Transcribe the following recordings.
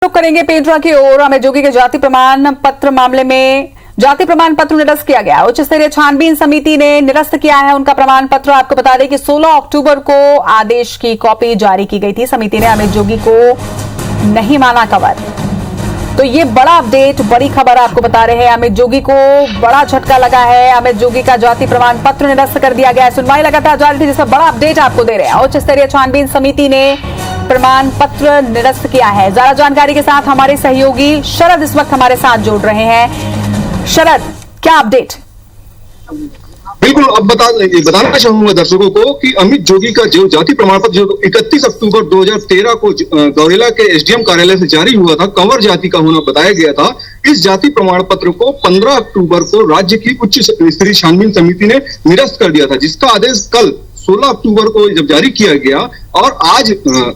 रुख करेंगे पेंड्रा की ओर। अमित जोगी के जाति प्रमाण पत्र मामले में जाति प्रमाण पत्र निरस्त किया गया। उच्च स्तरीय छानबीन समिति ने निरस्त किया है उनका प्रमाण पत्र। आपको बता दें कि 16 अक्टूबर को आदेश की कॉपी जारी की गई थी। समिति ने अमित जोगी को नहीं माना कवर। तो ये बड़ा अपडेट, बड़ी खबर आपको बता रहे हैं। अमित जोगी को बड़ा झटका लगा है। अमित जोगी का जाति प्रमाण पत्र निरस्त कर दिया गया है। सुनवाई लगातार जारी थी, जिसमें बड़ा अपडेट आपको दे रहे हैं। उच्च स्तरीय छानबीन समिति ने प्रमाण पत्र निरस्त किया है। ज्यादा जानकारी के साथ हमारे सहयोगी शरद इस वक्त हमारे साथ जुड़ रहे हैं। शरद, क्या अपडेट? बिल्कुल, अब बताना चाहूंगा दर्शकों को कि अमित जोगी का जो जाति प्रमाण पत्र जो 31 अक्टूबर 2013 को गौरेला के एसडीएम कार्यालय से जारी हुआ था, कंवर जाति का होना बताया गया था। इस जाति प्रमाण पत्र को 15 अक्टूबर को राज्य की उच्च स्तरीय छानबीन समिति ने निरस्त कर दिया था, जिसका आदेश कल 16 अक्टूबर को जब जारी किया गया। और आज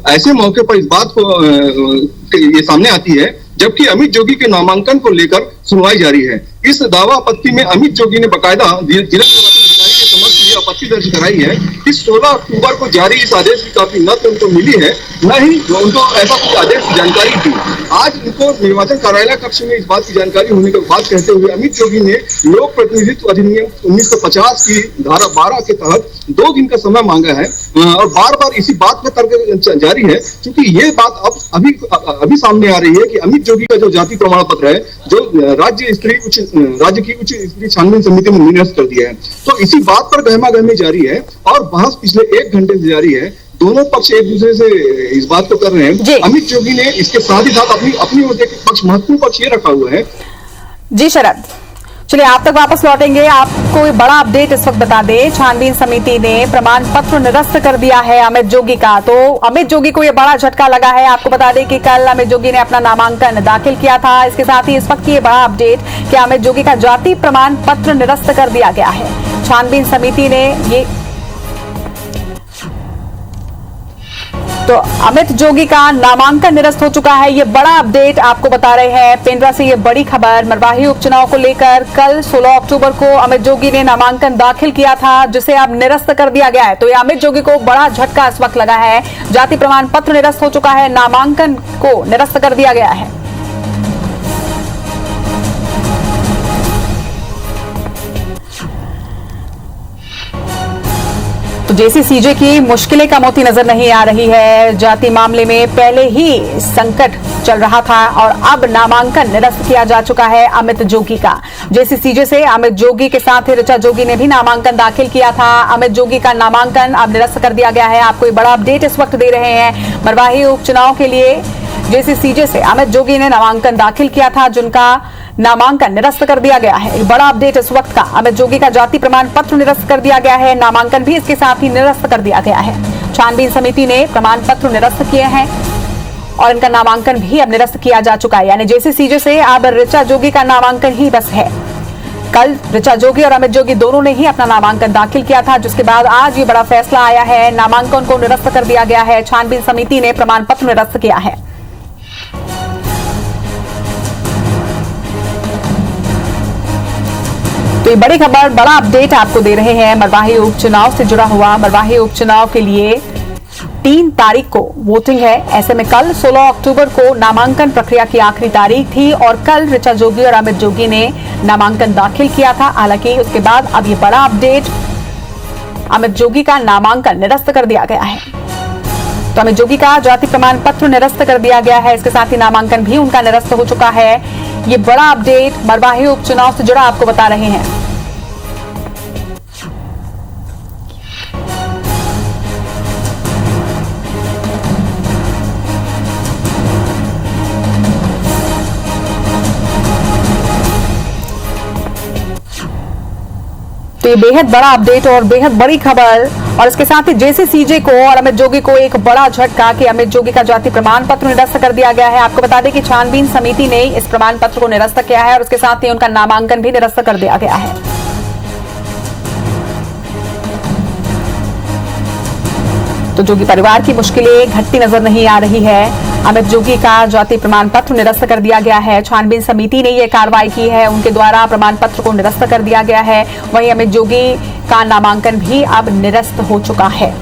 ऐसे मौके पर इस बात को ये सामने आती है जबकि अमित जोगी के नामांकन को लेकर सुनवाई जारी है। इस दावा आपत्ति में अमित जोगी ने बकायदा जिला निर्वाचन अधिकारी के समक्ष ये आपत्ति दर्ज कराई है कि 16 अक्टूबर को जारी इस आदेश की कॉपी न तो उनको मिली है, न ही उनको ऐसा कुछ आदेश की जानकारी थी। आज उनको निर्वाचन कार्यालय कक्ष में इस बात की जानकारी होने के बाद कहते हुए अमित जोगी ने लोक प्रतिनिधित्व अधिनियम 1950 की धारा 12 के तहत 2 दिन का समय मांगा है। और बार बार इसी बात पर तर्क जारी है, क्योंकि ये बात अब अभी सामने आ रही है कि अमित जोगी का जो जाति प्रमाण पत्र है, जो राज्य की उच्च स्तरीय छानबीन समिति ने निरस्त कर दिया है। तो इसी बात पर गहमागहमी जारी है और बहस पिछले 1 घंटे से जारी है। दोनों पक्ष एक दूसरे से इस बात को कर रहे हैं। अमित जोगी ने इसके साथ ही साथ अपनी ओर के पक्ष, महत्वपूर्ण पक्ष ये रखा हुआ है। जी शरद, चलिए आप तक वापस लौटेंगे। आपको बड़ा अपडेट इस वक्त बता दें, छानबीन समिति ने प्रमाण पत्र निरस्त कर दिया है अमित जोगी का। तो अमित जोगी को यह बड़ा झटका लगा है। आपको बता दें कि कल अमित जोगी ने अपना नामांकन दाखिल किया था। इसके साथ ही इस वक्त ये बड़ा अपडेट कि अमित जोगी का जाति प्रमाण पत्र निरस्त कर दिया गया है। छानबीन समिति ने ये तो अमित जोगी का नामांकन निरस्त हो चुका है। ये बड़ा अपडेट आपको बता रहे हैं पेंड्रा से। ये बड़ी खबर मरवाही उपचुनाव को लेकर कल 16 अक्टूबर को अमित जोगी ने नामांकन दाखिल किया था, जिसे अब निरस्त कर दिया गया है। तो ये अमित जोगी को बड़ा झटका इस वक्त लगा है। जाति प्रमाण पत्र निरस्त हो चुका है, नामांकन को निरस्त कर दिया गया है। तो जेसीसीजे की मुश्किलें कम होती नजर नहीं आ रही है। जाति मामले में पहले ही संकट चल रहा था और अब नामांकन निरस्त किया जा चुका है अमित जोगी का। जेसीसीजे से अमित जोगी के साथ ही ऋचा जोगी ने भी नामांकन दाखिल किया था। अमित जोगी का नामांकन अब निरस्त कर दिया गया है। आपको एक बड़ा अपडेट इस वक्त दे रहे हैं। मरवाही उपचुनाव के लिए जेसीसीजे से अमित जोगी ने नामांकन दाखिल किया था, जिनका नामांकन निरस्त कर दिया गया है। एक बड़ा अपडेट इस वक्त का, अमित जोगी का जाति प्रमाण पत्र निरस्त कर दिया गया है, नामांकन भी इसके साथ ही निरस्त कर दिया गया है। छानबीन समिति ने प्रमाण पत्र निरस्त किए हैं और इनका नामांकन भी अब निरस्त किया जा चुका है। यानी जेसीसीजे से अब ऋचा जोगी का नामांकन ही बस है। कल ऋचा जोगी और अमित जोगी दोनों ने ही अपना नामांकन दाखिल किया था, जिसके बाद आज ये बड़ा फैसला आया है। नामांकन को निरस्त कर दिया गया है। छानबीन समिति ने प्रमाण पत्र निरस्त किया है। तो ये बड़ी खबर, बड़ा अपडेट आपको दे रहे हैं मरवाही उपचुनाव से जुड़ा हुआ। मरवाही उपचुनाव के लिए 3 तारीख को वोटिंग है। ऐसे में कल 16 अक्टूबर को नामांकन प्रक्रिया की आखिरी तारीख थी और कल ऋचा जोगी और अमित जोगी ने नामांकन दाखिल किया था। हालांकि उसके बाद अब ये बड़ा अपडेट, अमित जोगी का नामांकन निरस्त कर दिया गया है। तो अमित जोगी का जाति प्रमाण पत्र निरस्त कर दिया गया है। इसके साथ ही नामांकन भी उनका निरस्त हो चुका है। ये बड़ा अपडेट मरवाही उपचुनाव से जुड़ा आपको बता रहे हैं। तो ये बेहद बड़ा अपडेट और बेहद बड़ी खबर, और इसके साथ ही जेसीसीजे को और अमित जोगी को एक बड़ा झटका कि अमित जोगी का जाति प्रमाण पत्र निरस्त कर दिया गया है। आपको बता दें कि छानबीन समिति ने इस प्रमाण पत्र को निरस्त किया है और उसके साथ ही उनका नामांकन भी निरस्त कर दिया गया है। तो जोगी परिवार की मुश्किलें घटती नजर नहीं आ रही है। अमित जोगी का जाति प्रमाण पत्र निरस्त कर दिया गया है। छानबीन समिति ने यह कार्रवाई की है, उनके द्वारा प्रमाण पत्र को निरस्त कर दिया गया है। वहीं अमित जोगी का नामांकन भी अब निरस्त हो चुका है।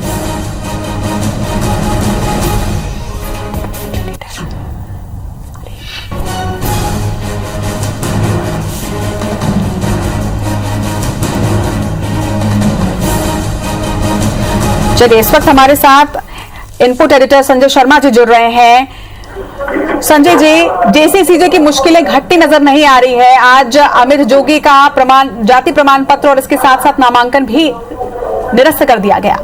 चलिए, इस वक्त हमारे साथ इनपुट एडिटर संजय शर्मा जी जुड़ रहे हैं। संजय जी, जैसे सीजे की मुश्किलें घटती नजर नहीं आ रही है, आज अमित जोगी का जाति प्रमाण पत्र और इसके साथ साथ नामांकन भी निरस्त कर दिया गया।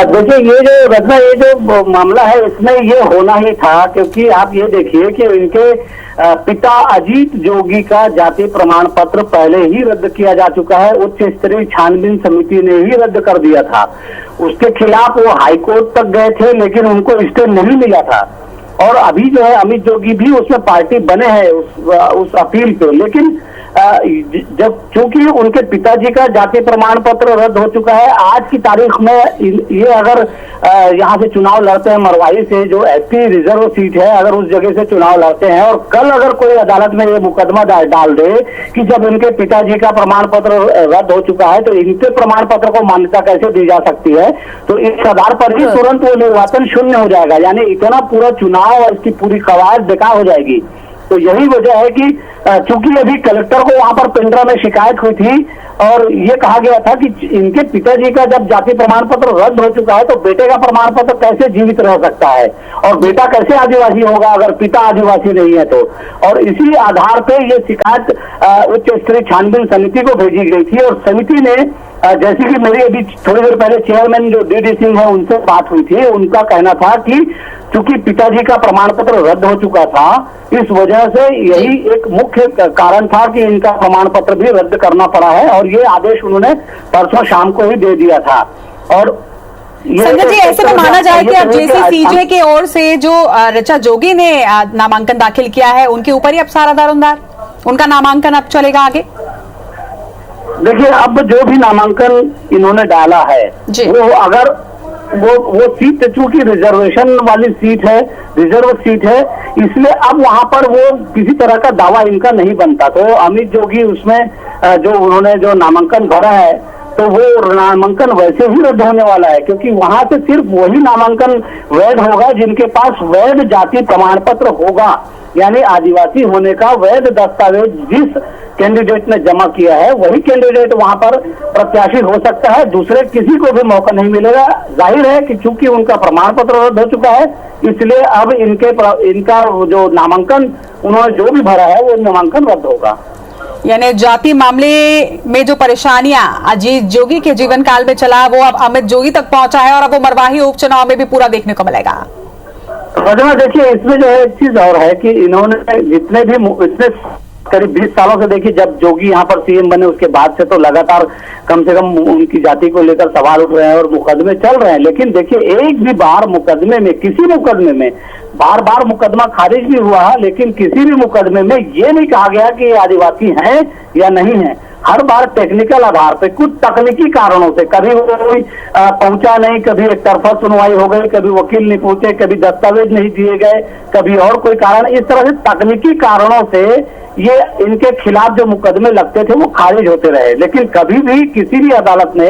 देखिए, ये जो मामला है इसमें ये होना ही था, क्योंकि आप ये देखिए कि इनके पिता अजीत जोगी का जाति प्रमाण पत्र पहले ही रद्द किया जा चुका है। उच्च स्तरीय छानबीन समिति ने ही रद्द कर दिया था। उसके खिलाफ वो हाईकोर्ट तक गए थे, लेकिन उनको स्टे नहीं मिला था। और अभी जो है अमित जोगी भी उसमें पार्टी बने हैं उस अपील पे, लेकिन जब चूंकि उनके पिताजी का जाति प्रमाण पत्र रद्द हो चुका है, आज की तारीख में ये अगर यहाँ से चुनाव लड़ते हैं मरवाही से, जो एसटी रिजर्व सीट है, अगर उस जगह से चुनाव लड़ते हैं और कल अगर कोई अदालत में ये मुकदमा डाल दे कि जब इनके पिताजी का प्रमाण पत्र रद्द हो चुका है तो इनके प्रमाण पत्र को मान्यता कैसे दी जा सकती है, तो इस आधार पर ही तुरंत वो निर्वाचन शून्य हो जाएगा। यानी इतना पूरा चुनाव और इसकी पूरी कवायद बेकार हो जाएगी। तो यही वजह है कि चूंकि अभी कलेक्टर को वहां पर पिंडरा में शिकायत हुई थी और ये कहा गया था कि इनके पिताजी का जब जाति प्रमाण पत्र रद्द हो चुका है तो बेटे का प्रमाण पत्र कैसे जीवित रह सकता है और बेटा कैसे आदिवासी होगा अगर पिता आदिवासी नहीं है तो। और इसी आधार पे ये शिकायत उच्च स्तरीय छानबीन समिति को भेजी गई थी और समिति ने जैसे कि मेरी अभी थोड़ी देर पहले चेयरमैन जो डी सिंह है उनसे बात हुई थी, उनका कहना था कि चूंकि पिताजी का प्रमाण पत्र रद्द हो चुका था, इस वजह से यही एक मुख्य कारण था कि इनका प्रमाण पत्र भी रद्द करना पड़ा है और ये आदेश उन्होंने परसों शाम को ही दे दिया था। और संजय जी, ऐसे में माना जाए कि अब जैसे सीजे की ओर से जो ऋचा जोगी ने नामांकन दाखिल किया है उनके ऊपर ही अब सारा दारोमदार, उनका नामांकन अब चलेगा आगे? देखिए, अब जो भी नामांकन इन्होंने डाला है वो अगर वो सीट चूंकि रिजर्वेशन वाली सीट है, रिजर्व सीट है, इसलिए अब वहां पर वो किसी तरह का दावा इनका नहीं बनता। तो अमित जोगी उसमें जो उन्होंने जो नामांकन भरा है तो वो नामांकन वैसे ही रद्द होने वाला है, क्योंकि वहां से सिर्फ वही नामांकन वैध होगा जिनके पास वैध जाति प्रमाण पत्र होगा। यानी आदिवासी होने का वैध दस्तावेज जिस कैंडिडेट ने जमा किया है वही कैंडिडेट वहां पर प्रत्याशी हो सकता है, दूसरे किसी को भी मौका नहीं मिलेगा। जाहिर है कि चूंकि उनका प्रमाण पत्र रद्द हो चुका है इसलिए अब इनका जो नामांकन उन्होंने जो भी भरा है वो नामांकन रद्द होगा। यानी जाति मामले में जो परेशानियां अजीत जोगी के जीवन काल में चला वो अब अमित जोगी तक पहुंचा है और अब वो मरवाही उपचुनाव में भी पूरा देखने को मिलेगा। रजना, देखिए इसमें जो है एक चीज और है कि इन्होंने जितने भी इतने करीब 20 सालों से देखिए जब जोगी यहाँ पर सीएम बने उसके बाद से तो लगातार कम से कम उनकी जाति को लेकर सवाल उठ रहे हैं और मुकदमे चल रहे हैं, लेकिन देखिए एक भी बार मुकदमे में किसी मुकदमे में बार बार मुकदमा खारिज भी हुआ है, लेकिन किसी भी मुकदमे में ये नहीं कहा गया कि ये आदिवासी हैं या नहीं है। हर बार टेक्निकल आधार पे कुछ तकनीकी कारणों से कभी कोई पहुंचा नहीं, कभी एक तरफा सुनवाई हो गई, कभी वकील नहीं पहुंचे, कभी दस्तावेज नहीं दिए गए, कभी और कोई कारण, इस तरह से तकनीकी कारणों से ये इनके खिलाफ जो मुकदमे लगते थे वो खारिज होते रहे। लेकिन कभी भी किसी भी अदालत ने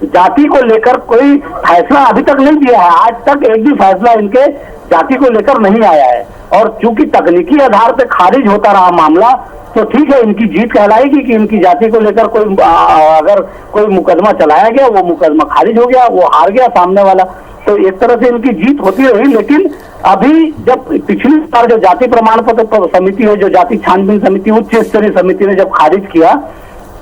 जाति को लेकर कोई फैसला अभी तक नहीं दिया है। आज तक एक भी फैसला इनके जाति को लेकर नहीं आया है और चूंकि तकनीकी आधार पर खारिज होता रहा मामला तो ठीक है, इनकी जीत कहलाएगी कि इनकी जाति को लेकर कोई अगर कोई मुकदमा चलाया गया वो मुकदमा खारिज हो गया, वो हार गया सामने वाला, तो एक तरह से इनकी जीत होती रही। लेकिन अभी जब पिछली बार जो जाति प्रमाण पत्र समिति है, जो जाति छानबीन समिति उच्च स्तरीय समिति ने जब खारिज किया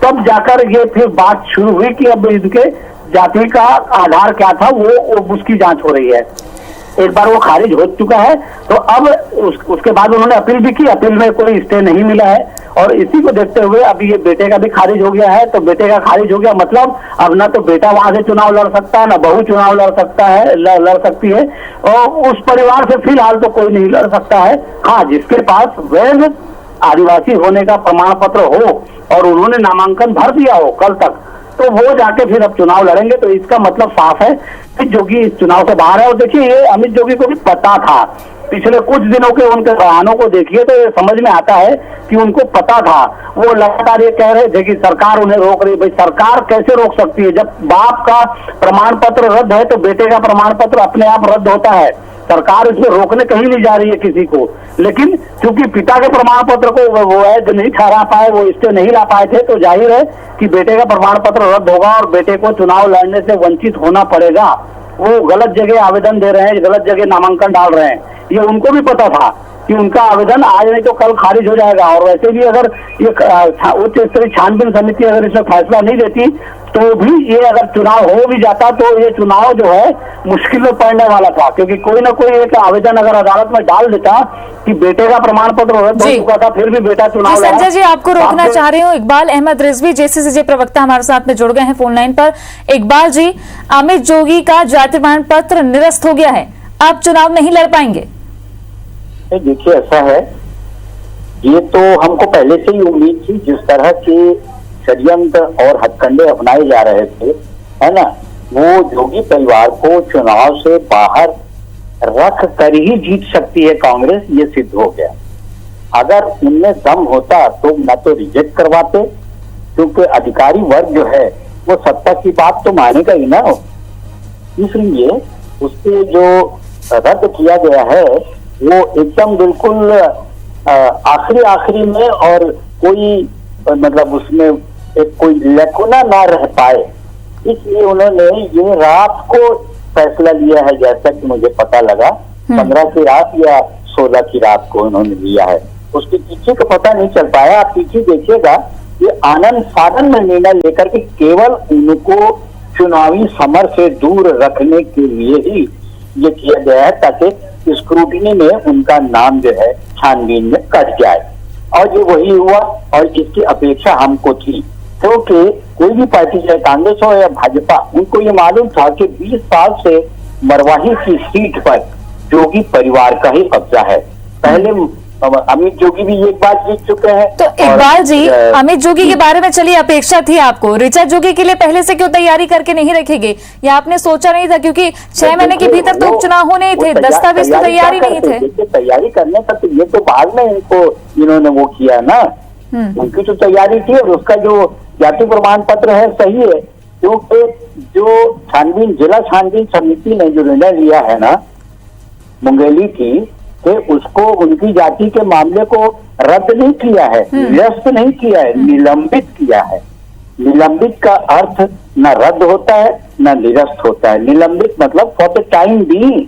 तब जाकर ये फिर बात शुरू हुई कि अब इनके जाति का आधार क्या था वो उसकी जांच हो रही है। एक बार वो खारिज हो चुका है तो अब उसके बाद उन्होंने अपील भी की, अपील में कोई स्टे नहीं मिला है और इसी को देखते हुए अब ये बेटे का भी खारिज हो गया है। तो बेटे का खारिज हो गया मतलब अब ना तो बेटा वहां से चुनाव लड़ सकता है, ना बहू चुनाव लड़ सकती है और उस परिवार से फिलहाल तो कोई नहीं लड़ सकता है। हाँ, जिसके पास वैध आदिवासी होने का प्रमाण पत्र हो और उन्होंने नामांकन भर दिया हो कल तक, तो वो जाके फिर अब चुनाव लड़ेंगे। तो इसका मतलब साफ है कि जोगी इस चुनाव से बाहर है। और देखिए ये अमित जोगी को भी पता था, पिछले कुछ दिनों के उनके बयानों को देखिए तो ये समझ में आता है कि उनको पता था। वो लगातार ये कह रहे थे कि सरकार उन्हें रोक रही है। भाई सरकार कैसे रोक सकती है? जब बाप का प्रमाण पत्र रद्द है तो बेटे का प्रमाण पत्र अपने आप रद्द होता है। सरकार इसमें रोकने कहीं नहीं जा रही है किसी को, लेकिन क्योंकि पिता के प्रमाण पत्र को वो वैध नहीं ठहरा पाए, वो स्टे नहीं ला पाए थे, तो जाहिर है कि बेटे का प्रमाण पत्र रद्द होगा और बेटे को चुनाव लड़ने से वंचित होना पड़ेगा। वो गलत जगह आवेदन दे रहे हैं, गलत जगह नामांकन डाल रहे हैं, ये उनको भी पता था कि उनका आवेदन आज नहीं तो कल खारिज हो जाएगा। और वैसे भी अगर ये उच्च स्तरीय छानबीन समिति अगर इसमें फैसला नहीं देती तो भी ये अगर चुनाव हो भी जाता तो ये चुनाव जो है मुश्किल में पड़ने वाला था, क्योंकि कोई ना कोई एक आवेदन अगर अदालत में डाल देता कि बेटे का प्रमाण पत्र रद्द हो चुका था, फिर भी बेटा चुनाव लड़ा। संजय जी, आपको रोकना चाह रही हूँ। इकबाल अहमद रिजवी JCCJ प्रवक्ता हमारे साथ में जुड़ गए हैं फोन लाइन पर। इकबाल जी, अमित जोगी का जाति प्रमाण पत्र निरस्त हो गया है, आप चुनाव नहीं लड़ पाएंगे? देखिए, ऐसा है, ये तो हमको पहले से ही उम्मीद थी। जिस तरह के षड्यंत्र और हथकंडे अपनाए जा रहे थे, है ना, वो जोगी परिवार को चुनाव से बाहर रख कर ही जीत सकती है कांग्रेस, ये सिद्ध हो गया। अगर उनमें दम होता तो न तो रिजेक्ट करवाते, क्योंकि अधिकारी वर्ग जो है वो सत्ता की बात तो मानेगा ही ना, इसलिए उससे जो रद्द किया गया है वो एकदम बिल्कुल आखिरी में, और कोई मतलब उसमें एक कोई लकुना ना रह पाए, इसलिए उन्होंने ये रात को फैसला लिया है। जैसा कि मुझे पता लगा 15 की रात या 16 की रात को उन्होंने लिया है, उसके पीछे का पता नहीं चल पाया। आप पीछे देखिएगा, ये आनंद साधन में निर्णय लेकर के केवल उनको चुनावी समर से दूर रखने के लिए ही ये किया गया है, ताकि स्क्रूटिनी में उनका नाम जो है छानबीन में कट जाए। और ये वही हुआ, और इसकी अपेक्षा हमको थी, क्योंकि कोई भी पार्टी चाहे कांग्रेस हो या भाजपा, उनको ये मालूम था कि 20 साल से मरवाही की सीट पर जोगी परिवार का ही कब्जा है। पहले अमित जोगी भी एक बार जीत चुके हैं। तो इकबाल जी, अमित जोगी के बारे में चलिए, अपेक्षा थी आपको, ऋचा जोगी के लिए पहले से क्यों तैयारी करके नहीं रखेंगे, या आपने सोचा नहीं था? क्योंकि 6 महीने के भीतर तो उपचुनाव होने ही थे, दस्तावेज तो तैयारी नहीं थे। तैयारी करने का तो ये तो बाद में इन्होंने वो किया ना, उनकी तो तैयारी थी। और उसका जो जाति प्रमाण पत्र है सही है, क्योंकि जो छानबीन जिला छानबीन समिति ने जो निर्णय लिया है ना मुंगेली की, कि उसको उनकी जाति के मामले को रद्द नहीं किया है, निरस्त नहीं किया है, निलंबित किया है। निलंबित का अर्थ न रद्द होता है न निरस्त होता है। निलंबित मतलब फॉर द टाइम बीइंग,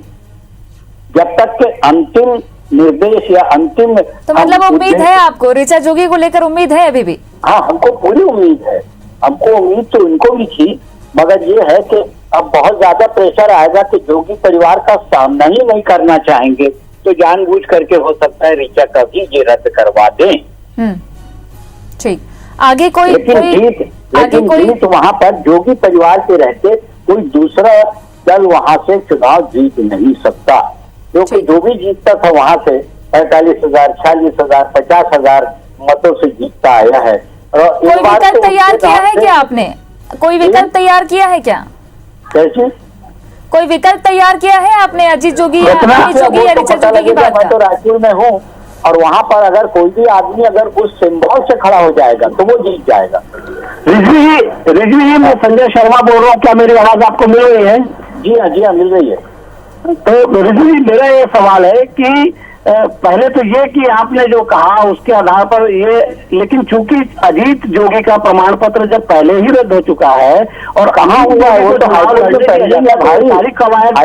जब तक के अंतिम निर्देश या अंतिम। तो मतलब उम्मीद है आपको, ऋचा जोगी को लेकर उम्मीद है अभी भी? हाँ, हमको पूरी उम्मीद है। हमको उम्मीद तो उनको भी थी, मगर ये है कि अब बहुत ज्यादा प्रेशर आएगा कि जोगी परिवार का सामना ही नहीं करना चाहेंगे, तो जानबूझ करके हो सकता है ऋचा का भी ये रद्द करवा दें। ठीक, आगे कोई जीत वहां पर जोगी परिवार के रहते कोई दूसरा दल वहां से चुनाव जीत नहीं सकता, क्योंकि जो भी जीतता था वहां से 45,000, 46,000, 50,000 मतों से जीतता आया है। कोई विकल्प तैयार किया है क्या आपने? कोई विकल्प तैयार किया है क्या? कैसे? कोई विकल्प तैयार किया है आपने अजीत जोगी या अमित जोगी या ऋचा जोगी की बात? मैं तो रायपुर में हूँ, और वहाँ पर अगर कोई भी आदमी अगर उस सिंबल से खड़ा हो जाएगा तो वो जीत जाएगा। रिजवी जी, मैं संजय शर्मा बोल रहा हूँ, क्या मेरी आवाज आपको मिल रही है? जी हाँ, मिल रही है। तो रिजवी जी, मेरा ये सवाल है कि पहले तो ये कि आपने जो कहा उसके आधार पर ये, लेकिन चूंकि अजीत जोगी का प्रमाण पत्र जब पहले ही रद्द हो चुका है और कहाँ हुआ है, वो तो हाईकोर्ट में पेंडिंग है भाई, सारी कवायद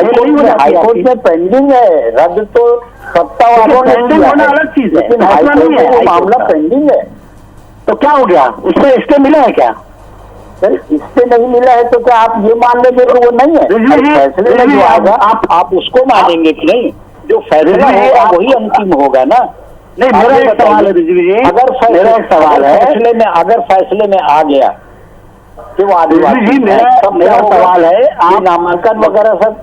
हाईकोर्ट में पेंडिंग है। रद्द तो सत्ता वालों ने, पेंडिंग होना अलग चीज है, लेकिन हाईकोर्ट में मामला पेंडिंग है। तो क्या हो गया, उसमें स्टे मिला है क्या? सर, इससे नहीं मिला है तो क्या आप ये मान लेंगे कि वो नहीं है? फैसले में जो आएगा आप उसको मानेंगे कि नहीं? जो फैसला होगा वही अंतिम होगा ना। नहीं, मेरा एक सवाल है रिजवी जी, अगर फैसले में आ गया कि वो आदिवासी, मेरा सवाल है, आप नामांकन वगैरह सब,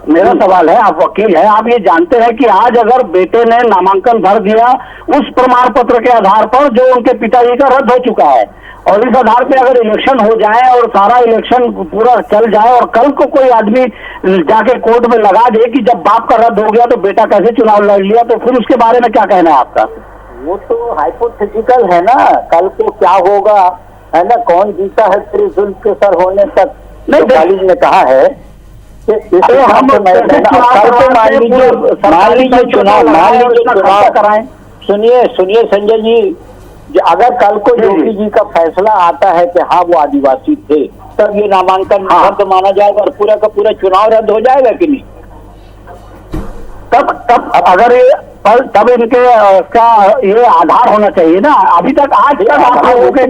मेरा सवाल है, आप वकील हैं, आप ये जानते हैं कि आज अगर बेटे ने नामांकन भर दिया उस प्रमाण पत्र के आधार पर जो उनके पिताजी का रद्द हो चुका है, और इस आधार पे अगर इलेक्शन हो जाए और सारा इलेक्शन पूरा चल जाए और कल को कोई आदमी जाके कोर्ट में लगा दे कि जब बाप का रद्द हो गया तो बेटा कैसे चुनाव लड़ लिया, तो फिर उसके बारे में क्या कहना है आपका? वो तो हाइपोथेटिकल है ना, कल को क्या होगा, है ना, कौन जीता है फिर जुल्म के सर होने तक। नहीं, कॉलेज ने कहा है मान लीजिए चुनाव कराएं। सुनिए संजय जी, अगर कल को योगी जी का फैसला आता है कि हाँ वो आदिवासी थे, तब ये नामांकन रद्द माना जाएगा और पूरा का पूरा चुनाव रद्द हो जाएगा कि नहीं? तब अगर ये तब इनके का ये आधार होना चाहिए ना। अभी तक आज तक आप लोगों के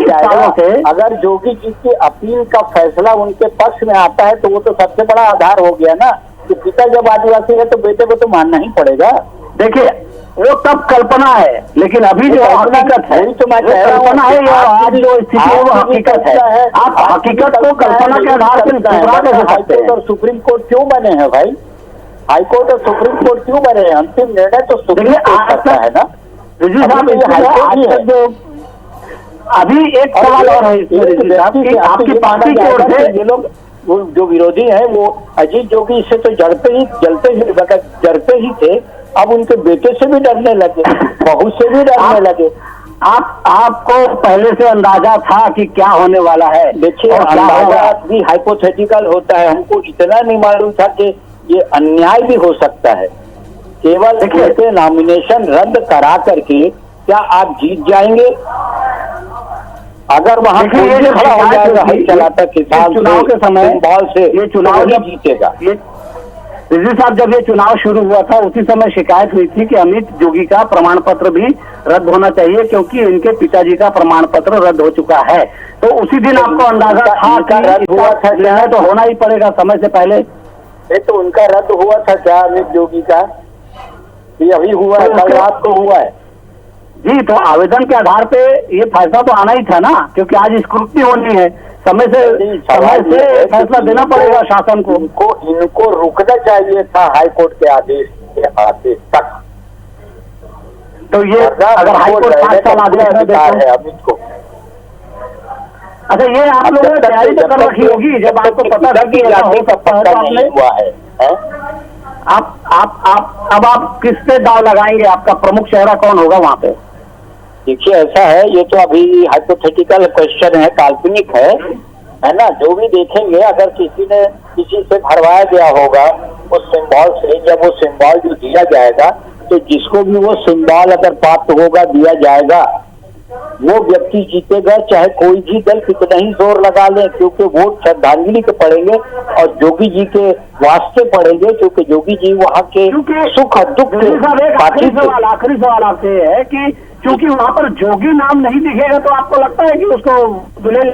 सालों से अगर योगी जी की अपील का फैसला उनके पक्ष में आता है तो वो तो सबसे बड़ा आधार हो गया ना कि पिता जब आदिवासी है तो बेटे को तो मानना ही पड़ेगा। देखिए वो तब कल्पना है, लेकिन अभी जो हकीकत है तो मैं कह रहा हूँ है, आज जो स्थिति है वो हकीकत है। आप हकीकत को कल्पना के आधार पर हाईकोर्ट और सुप्रीम कोर्ट क्यों बने हैं भाई? हाईकोर्ट और सुप्रीम कोर्ट क्यों बने हैं? अंतिम निर्णय तो सुप्रीम कोर्ट करता है ना। जो अभी एक सवाल और है आपकी पार्टी की ओर से, ये लोग वो जो विरोधी हैं वो अजीत जोगी से तो जड़ते ही थे, अब उनके बेटे से भी डरने लगे, बहू से भी डरने लगे। आपको पहले से अंदाजा था कि क्या होने वाला है? देखिए अंदाजा भी हाइपोथेटिकल होता है, हमको इतना नहीं मालूम था कि ये अन्याय भी हो सकता है। केवल देखिए नॉमिनेशन रद्द करा करके क्या आप जीत जाएंगे? अगर वहां खड़ा हो जाएगा हल चलाता किसान चुनाव के समय बॉल से, ये चुनाव जब जीतेगा। रिजवी साहब, जब ये चुनाव शुरू हुआ था उसी समय शिकायत हुई थी कि अमित जोगी का प्रमाण पत्र भी रद्द होना चाहिए क्योंकि इनके पिताजी का प्रमाण पत्र रद्द हो चुका है। तो उसी दिन आपको अंदाजा था कि रद्द हुआ था, निर्णय तो होना ही पड़ेगा समय से पहले। ये तो उनका रद्द हुआ था क्या अमित जोगी का? ये अभी हुआ है, कल रात को हुआ है जी। तो आवेदन के आधार पे ये फैसला तो आना ही था ना, क्योंकि आज स्क्रूटनी होनी है, समय से फैसला देना पड़ेगा शासन को। इनको रुकना चाहिए था हाईकोर्ट के आदेश तक। तो ये अगर हाईकोर्ट 5 साल आदेश देता है अमित को, अच्छा ये आप लोगों ने तैयारी तो कर रखी होगी जब आपको पता था कि जाति का पता नहीं हुआ है। अब आप किस पे दाव लगाएंगे? आपका प्रमुख चेहरा कौन होगा वहाँ पे? देखिए ऐसा है, ये तो अभी हाइपोथेटिकल क्वेश्चन है, काल्पनिक है ना। जो भी देखेंगे, अगर किसी से भरवाया गया होगा उस सिंबल से, जब वो सिंबल जो दिया जाएगा तो जिसको भी वो सिंबल अगर प्राप्त होगा दिया जाएगा वो व्यक्ति जीतेगा, चाहे कोई भी दल कितना ही जोर लगा ले, क्योंकि वोट श्रद्धांजलि के पड़ेंगे और जोगी जी के वास्ते पड़ेंगे, क्योंकि जोगी जी वहाँ के सुख और दुख आखिरी सवाल आपसे है कि क्योंकि वहाँ पर जोगी नाम नहीं दिखेगा तो आपको लगता है कि उसको दुल्हन?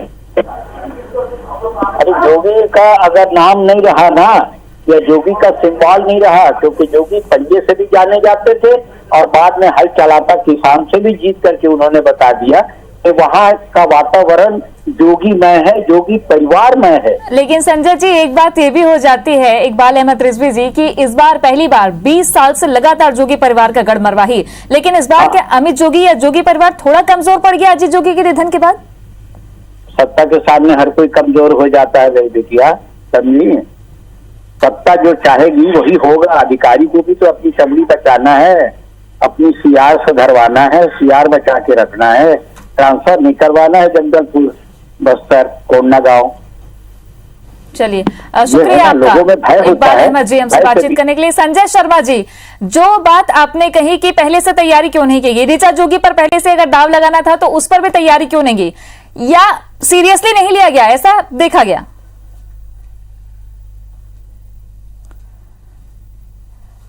अरे जोगी का अगर नाम नहीं रहा ना, या जोगी का सिंबल नहीं रहा, क्योंकि जोगी पंजे से भी जाने जाते थे और बाद में हल चलाता किसान से भी जीत करके उन्होंने बता दिया कि वहाँ का वातावरण जोगीमय है, जोगी परिवारमय है। लेकिन संजय जी एक बात ये भी हो जाती है इकबाल अहमद रिजवी जी की इस बार पहली बार 20 साल से लगातार जोगी परिवार का गढ़ मरवाही, लेकिन इस बार क्या अमित जोगी या जोगी परिवार थोड़ा कमजोर पड़ गया अजीत जोगी के निधन के बाद? सत्ता के सामने हर कोई कमजोर हो जाता है मेरी बेटिया, समझिए। सत्ता जो चाहेगी वही होगा। अधिकारी को भी तो अपनी चमड़ी बचाना है, अपनी सीआर से धरवाना है, सीआर बचा के रखना है, ट्रांसफर नहीं करवाना है जगदलपुर, बस्तर, कोंडा गांव। चलिए शुक्रिया आपका इकबाल अहमद जी हमसे बातचीत करने के लिए। संजय शर्मा जी, जो बात आपने कही कि पहले से तैयारी क्यों नहीं की, ऋचा जोगी पर पहले से अगर दाव लगाना था तो उस पर भी तैयारी क्यों नहीं की, या सीरियसली नहीं लिया गया, ऐसा देखा गया?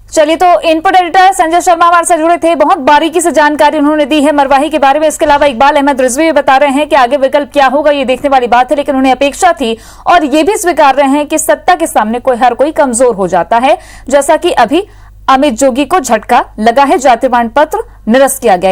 चलिए, तो इनपुट एडिटर संजय शर्मा हमारे से जुड़े थे, बहुत बारीकी से जानकारी उन्होंने दी है मरवाही के बारे में। इसके अलावा इकबाल अहमद रिजवी भी बता रहे हैं कि आगे विकल्प क्या होगा ये देखने वाली बात है, लेकिन उन्हें अपेक्षा थी और ये भी स्वीकार रहे हैं कि सत्ता के सामने हर कोई कमजोर हो जाता है, जैसा कि अभी अमित जोगी को झटका लगा है, जाति प्रमाण पत्र निरस्त किया गया।